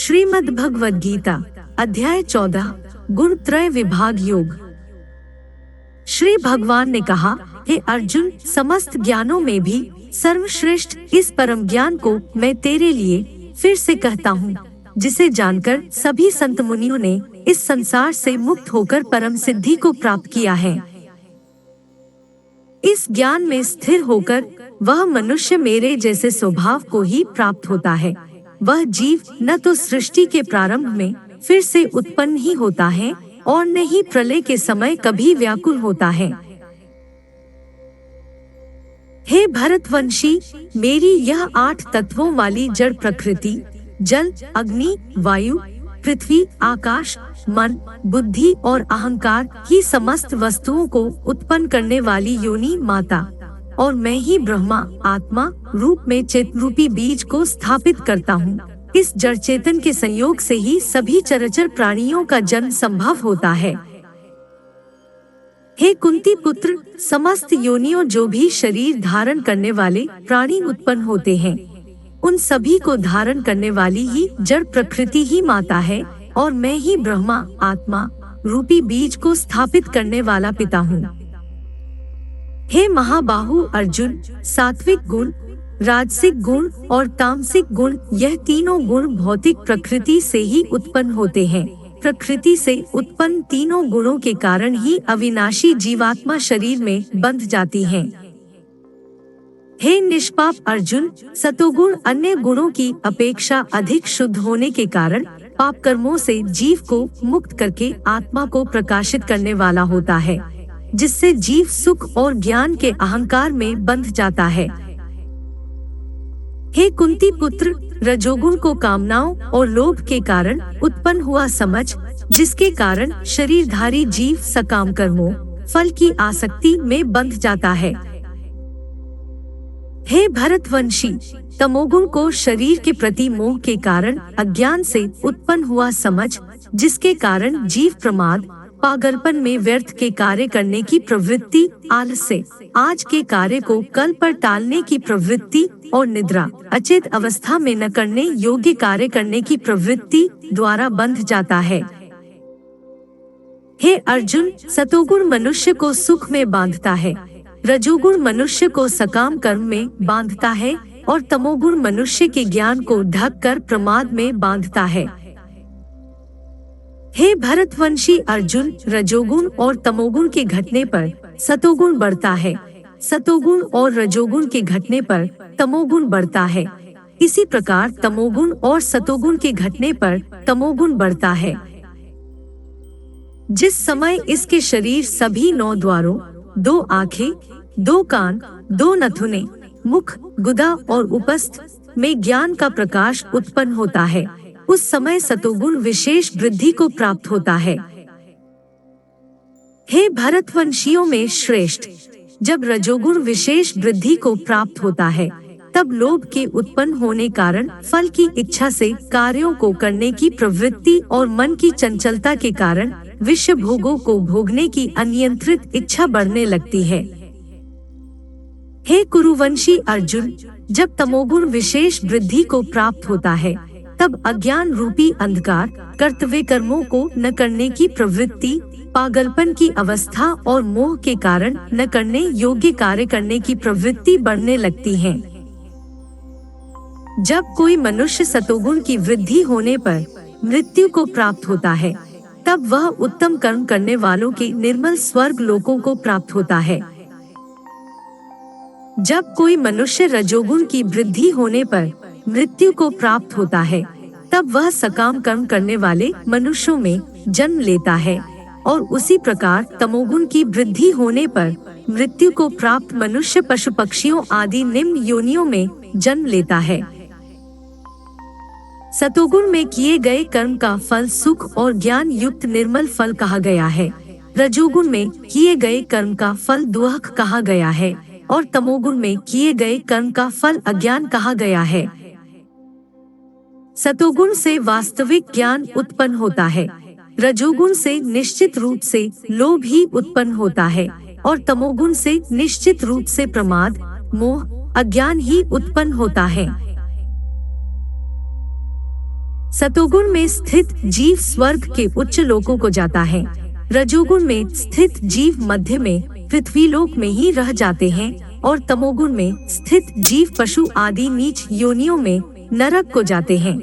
श्रीमद् भगवद गीता अध्याय 14 गुण त्रय विभाग योग। श्री भगवान ने कहा, हे अर्जुन, समस्त ज्ञानों में भी सर्वश्रेष्ठ इस परम ज्ञान को मैं तेरे लिए फिर से कहता हूँ, जिसे जानकर सभी संत मुनियों ने इस संसार से मुक्त होकर परम सिद्धि को प्राप्त किया है। इस ज्ञान में स्थिर होकर वह मनुष्य मेरे जैसे स्वभाव को ही प्राप्त होता है। वह जीव न तो सृष्टि के प्रारंभ में फिर से उत्पन्न ही होता है और न ही प्रलय के समय कभी व्याकुल होता है। हे भरतवंशी, मेरी यह 8 तत्वों वाली जड़ प्रकृति, जल, अग्नि, वायु, पृथ्वी, आकाश, मन, बुद्धि और अहंकार ही समस्त वस्तुओं को उत्पन्न करने वाली योनि माता और मैं ही ब्रह्मा आत्मा रूप में चेतन रूपी बीज को स्थापित करता हूँ। इस जड़ चेतन के संयोग से ही सभी चराचर प्राणियों का जन्म संभव होता है। हे कुंती पुत्र, समस्त योनियों जो भी शरीर धारण करने वाले प्राणी उत्पन्न होते हैं, उन सभी को धारण करने वाली ही जड़ प्रकृति ही माता है और मैं ही ब्रह्मा आत्मा रूपी बीज को स्थापित करने वाला पिता हूँ। हे महाबाहु अर्जुन, सात्विक गुण, राजसिक गुण और तामसिक गुण, यह तीनों गुण भौतिक प्रकृति से ही उत्पन्न होते हैं। प्रकृति से उत्पन्न तीनों गुणों के कारण ही अविनाशी जीवात्मा शरीर में बंध जाती है। हे निष्पाप अर्जुन, सतोगुण अन्य गुणों की अपेक्षा अधिक शुद्ध होने के कारण पाप कर्मों से जीव को मुक्त करके आत्मा को प्रकाशित करने वाला होता है, जिससे जीव सुख और ज्ञान के अहंकार में बंध जाता है। हे कुंती पुत्र, रजोगुण को कामनाओं और लोभ के कारण उत्पन्न हुआ समझ, जिसके कारण शरीरधारी जीव सकाम कर्मों फल की आसक्ति में बंध जाता है। हे भरतवंशी, तमोगुण को शरीर के प्रति मोह के कारण अज्ञान से उत्पन्न हुआ समझ, जिसके कारण जीव प्रमाद पागलपन में व्यर्थ के कार्य करने की प्रवृत्ति, आलस्य आज के कार्य को कल पर टालने की प्रवृत्ति और निद्रा अचेत अवस्था में न करने योग्य कार्य करने की प्रवृत्ति द्वारा बंध जाता है। हे अर्जुन, सतोगुण मनुष्य को सुख में बांधता है, रजोगुण मनुष्य को सकाम कर्म में बांधता है और तमोगुण मनुष्य के ज्ञान को ढक कर प्रमाद में बांधता है। हे भरतवंशी अर्जुन, रजोगुण और तमोगुण के घटने पर सतोगुण बढ़ता है, सतोगुण और रजोगुण के घटने पर तमोगुण बढ़ता है। इसी प्रकार तमोगुण और सतोगुण के घटने पर तमोगुण बढ़ता है। जिस समय इसके शरीर सभी 9 द्वारों, 2 आँखें, 2 कान, 2 नथुने, मुख, गुदा और उपस्थ में ज्ञान का प्रकाश उत्पन्न होता है, उस समय सतोगुण विशेष वृद्धि को प्राप्त होता है। हे भरतवंशियों में श्रेष्ठ, जब रजोगुण विशेष वृद्धि को प्राप्त होता है, तब लोभ के उत्पन्न होने कारण फल की इच्छा से कार्यों को करने की प्रवृत्ति और मन की चंचलता के कारण विषय भोगों को भोगने की अनियंत्रित इच्छा बढ़ने लगती है। हे कुरुवंशी अर्जुन, जब तमोगुण विशेष वृद्धि को प्राप्त होता है, तब अज्ञान रूपी अंधकार कर्तव्य कर्मों को न करने की प्रवृत्ति, पागलपन की अवस्था और मोह के कारण न करने योग्य कार्य करने की प्रवृत्ति बढ़ने लगती है। जब कोई मनुष्य सतोगुण की वृद्धि होने पर मृत्यु को प्राप्त होता है, तब वह उत्तम कर्म करने वालों के निर्मल स्वर्ग लोकों को प्राप्त होता है। जब कोई मनुष्य रजोगुण की वृद्धि होने पर मृत्यु को प्राप्त होता है, तब वह सकाम कर्म करने वाले मनुष्यों में जन्म लेता है और उसी प्रकार तमोगुण की वृद्धि होने पर मृत्यु को प्राप्त मनुष्य पशु पक्षियों आदि निम्न योनियों में जन्म लेता है। सतोगुण में किए गए कर्म का फल सुख और ज्ञान युक्त निर्मल फल कहा गया है। रजोगुण में किए गए कर्म का फल दुःख कहा गया है और तमोगुण में किए गए कर्म का फल अज्ञान कहा गया है। सतोगुण से वास्तविक ज्ञान उत्पन्न होता है, रजोगुण से निश्चित रूप से लोभ ही उत्पन्न होता है और तमोगुण से निश्चित रूप से प्रमाद, मोह, अज्ञान ही उत्पन्न होता है। सतोगुण में स्थित जीव स्वर्ग के उच्च लोकों को जाता है। रजोगुण में स्थित जीव मध्य में पृथ्वी लोक में ही रह जाते हैं और तमोगुण में स्थित जीव पशु आदि नीच योनियों में नरक को जाते हैं।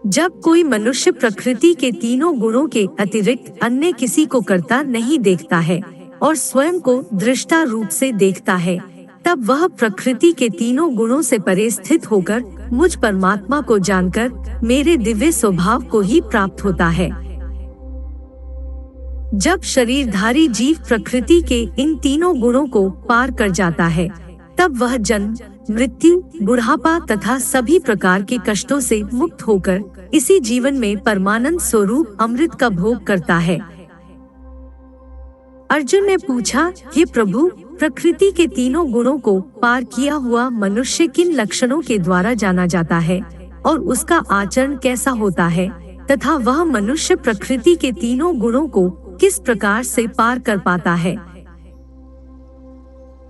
जब कोई मनुष्य प्रकृति के तीनों गुणों के अतिरिक्त अन्य किसी को करता नहीं देखता है और स्वयं को दृष्टा रूप से देखता है, तब वह प्रकृति के तीनों गुणों से परे स्थित होकर मुझ परमात्मा को जानकर मेरे दिव्य स्वभाव को ही प्राप्त होता है। जब शरीरधारी जीव प्रकृति के इन तीनों गुणों को पार कर जाता है, तब वह जन्म, मृत्यु, बुढ़ापा तथा सभी प्रकार के कष्टों से मुक्त होकर इसी जीवन में परमानंद स्वरूप अमृत का भोग करता है। अर्जुन ने पूछा, हे प्रभु, प्रकृति के तीनों गुणों को पार किया हुआ मनुष्य किन लक्षणों के द्वारा जाना जाता है और उसका आचरण कैसा होता है तथा वह मनुष्य प्रकृति के तीनों गुणों को किस प्रकार से पार कर पाता है?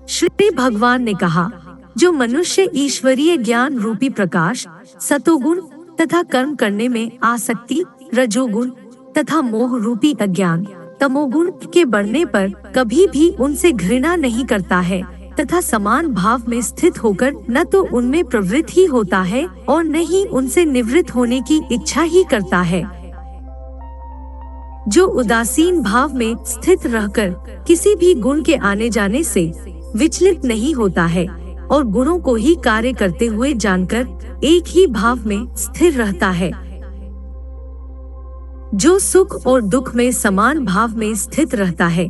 श्री भगवान ने कहा, जो मनुष्य ईश्वरीय ज्ञान रूपी प्रकाश, सतोगुण तथा कर्म करने में आसक्ति, रजोगुण तथा मोह रूपी अज्ञान, तमोगुण के बढ़ने पर कभी भी उनसे घृणा नहीं करता है तथा समान भाव में स्थित होकर न तो उनमें प्रवृत्त ही होता है और न ही उनसे निवृत्त होने की इच्छा ही करता है। जो उदासीन भाव में स्थित रहकर किसी भी गुण के आने जाने से विचलित नहीं होता है और गुणों को ही कार्य करते हुए जानकर एक ही भाव में स्थिर रहता है। जो सुख और दुख में समान भाव में स्थित रहता है,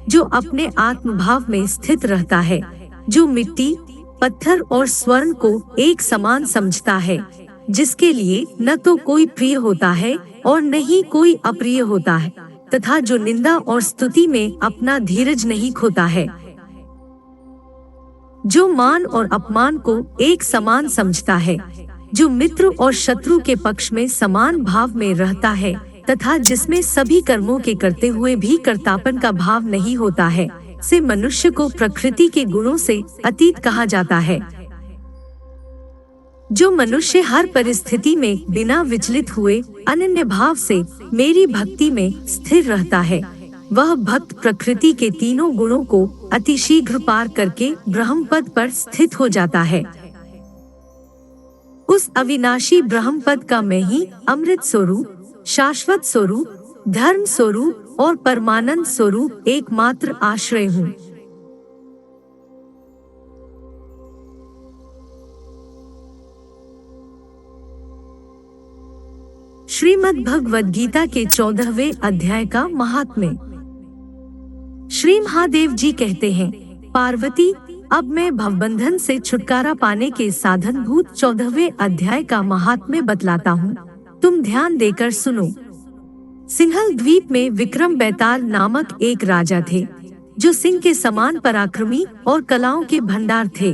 जो अपने आत्म भाव में स्थित रहता है, जो मिट्टी, पत्थर और स्वर्ण को एक समान समझता है, जिसके लिए न तो कोई प्रिय होता है और न ही कोई अप्रिय होता है, तथा जो निंदा और स्तुति में अपना धीरज नहीं खोता है, जो मान और अपमान को एक समान समझता है, जो मित्र और शत्रु के पक्ष में समान भाव में रहता है तथा जिसमें सभी कर्मों के करते हुए भी कर्तापन का भाव नहीं होता है, से मनुष्य को प्रकृति के गुणों से अतीत कहा जाता है। जो मनुष्य हर परिस्थिति में बिना विचलित हुए अनन्य भाव से मेरी भक्ति में स्थिर रहता है, वह भक्त प्रकृति के तीनों गुणों को अतिशीघ्र पार करके ब्रह्म पद पर स्थित हो जाता है। उस अविनाशी ब्रह्म पद का मैं ही अमृत स्वरूप, शाश्वत स्वरूप, धर्म स्वरूप और परमानंद स्वरूप एकमात्र आश्रय हूँ। श्रीमद् भगवद गीता के 14वें अध्याय का महात्म्य। श्री महादेव जी कहते हैं, पार्वती, अब मैं भवबंधन से छुटकारा पाने के साधन भूत 14वें अध्याय का महात्म्य बतलाता हूँ, तुम ध्यान देकर सुनो। सिंहल द्वीप में विक्रम बेताल नामक एक राजा थे, जो सिंह के समान पराक्रमी और कलाओं के भंडार थे।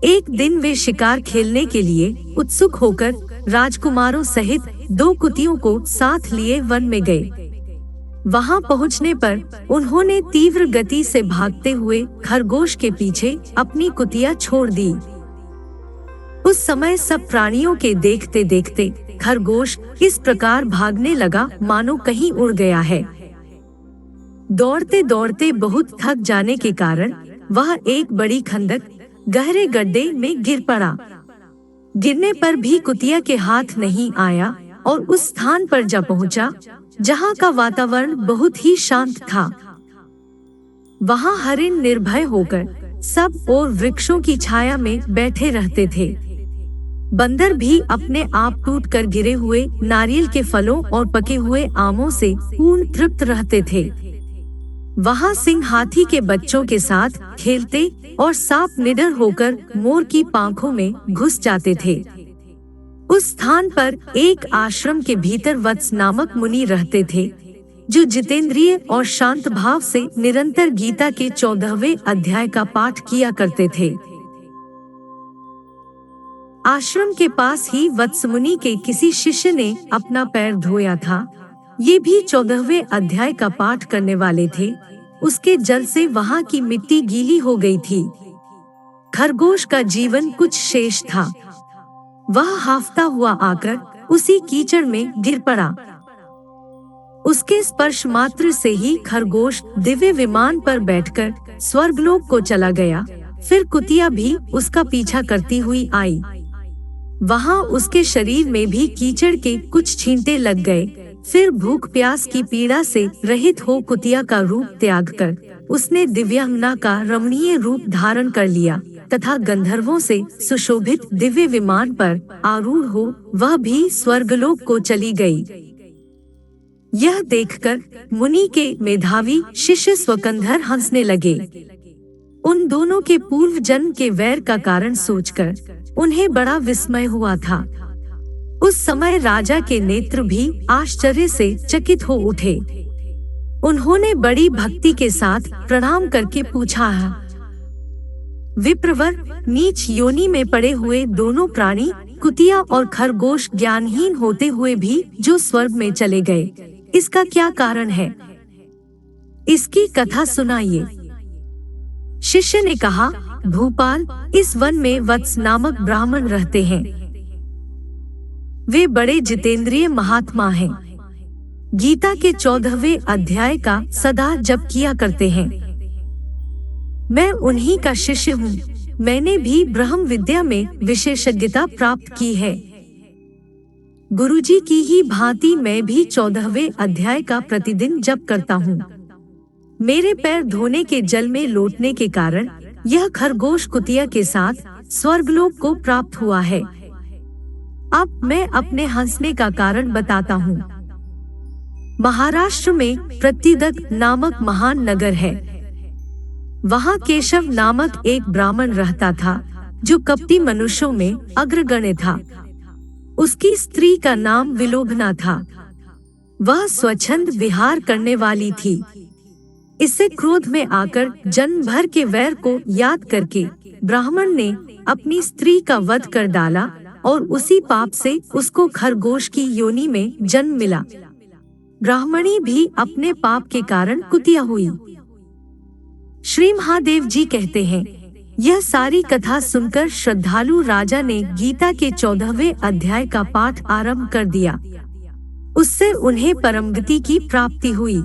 एक दिन वे शिकार खेलने के लिए उत्सुक होकर राजकुमारों सहित 2 कुतियों को साथ लिए वन में गए। वहां पहुंचने पर उन्होंने तीव्र गति से भागते हुए खरगोश के पीछे अपनी कुतिया छोड़ दी। उस समय सब प्राणियों के देखते देखते खरगोश इस प्रकार भागने लगा मानो कहीं उड़ गया है। दौड़ते दौड़ते बहुत थक जाने के कारण वह एक बड़ी खंदक, गहरे गड्ढे में गिर पड़ा। गिरने पर भी कुतिया के हाथ नहीं आया और उस स्थान पर जा पहुंचा जहां का वातावरण बहुत ही शांत था। वहां हरिण निर्भय होकर सब और वृक्षों की छाया में बैठे रहते थे। बंदर भी अपने आप टूट कर गिरे हुए नारियल के फलों और पके हुए आमों से पूर्ण तृप्त रहते थे। वहां सिंह हाथी के बच्चों के साथ खेलते और सांप निडर होकर मोर की पांखों में घुस जाते थे। उस स्थान पर एक आश्रम के भीतर वत्स नामक मुनि रहते थे, जो जितेंद्रिय और शांत भाव से निरंतर गीता के 14वें अध्याय का पाठ किया करते थे। आश्रम के पास ही वत्स मुनि के किसी शिष्य ने अपना पैर धोया था। ये भी 14वें अध्याय का पाठ करने वाले थे। उसके जल से वहां की मिट्टी गीली हो गई थी। खरगोश का जीवन कुछ शेष था। वह हाफता हुआ आकर उसी कीचड़ में गिर पड़ा। उसके स्पर्श मात्र से ही खरगोश दिव्य विमान पर बैठकर स्वर्गलोक को चला गया। फिर कुतिया भी उसका पीछा करती हुई आई। वहां उसके शरीर में भी कीचड़ के कुछ छींटे लग गए। फिर भूख प्यास की पीड़ा से रहित हो कुतिया का रूप त्याग कर उसने दिव्यांगना का रमणीय रूप धारण कर लिया तथा गंधर्वों से सुशोभित दिव्य विमान पर आरूढ़ हो वह भी स्वर्गलोक को चली गई। यह देखकर मुनि के मेधावी शिष्य स्वकंधर हंसने लगे। उन दोनों के पूर्व जन्म के वैर का कारण सोचकर उन्हें बड़ा विस्मय हुआ था। उस समय राजा के नेत्र भी आश्चर्य से चकित हो उठे। उन्होंने बड़ी भक्ति के साथ प्रणाम करके पूछा, विप्रवर, नीच योनि में पड़े हुए दोनों प्राणी कुतिया और खरगोश ज्ञानहीन होते हुए भी जो स्वर्ग में चले गए, इसका क्या कारण है? इसकी कथा सुनाइए। शिष्य ने कहा, भूपाल, इस वन में वत्स नामक ब्राह्मण रहते हैं। वे बड़े जितेंद्रिय महात्मा हैं। गीता के 14वें अध्याय का सदा जप किया करते हैं। मैं उन्हीं का शिष्य हूँ। मैंने भी ब्रह्म विद्या में विशेषज्ञता प्राप्त की है। गुरुजी की ही भांति मैं भी 14वें अध्याय का प्रतिदिन जप करता हूँ। मेरे पैर धोने के जल में लौटने के कारण यह खरगोश कुतिया के साथ स्वर्गलोक को प्राप्त हुआ है। अब मैं अपने हंसने का कारण बताता हूँ। महाराष्ट्र में प्रतिदक नामक महान नगर है। वहाँ केशव नामक एक ब्राह्मण रहता था जो कपटी मनुष्यों में अग्रगण्य था। उसकी स्त्री का नाम विलोभना था। वह स्वच्छंद विहार करने वाली थी। इससे क्रोध में आकर जन्म भर के वैर को याद करके ब्राह्मण ने अपनी स्त्री का वध कर डाला और उसी पाप से उसको खरगोश की योनि में जन्म मिला। ब्राह्मणी भी अपने पाप के कारण कुतिया हुई। श्री महादेव जी कहते हैं, यह सारी कथा सुनकर श्रद्धालु राजा ने गीता के 14वें अध्याय का पाठ आरंभ कर दिया। उससे उन्हें परमगति की प्राप्ति हुई।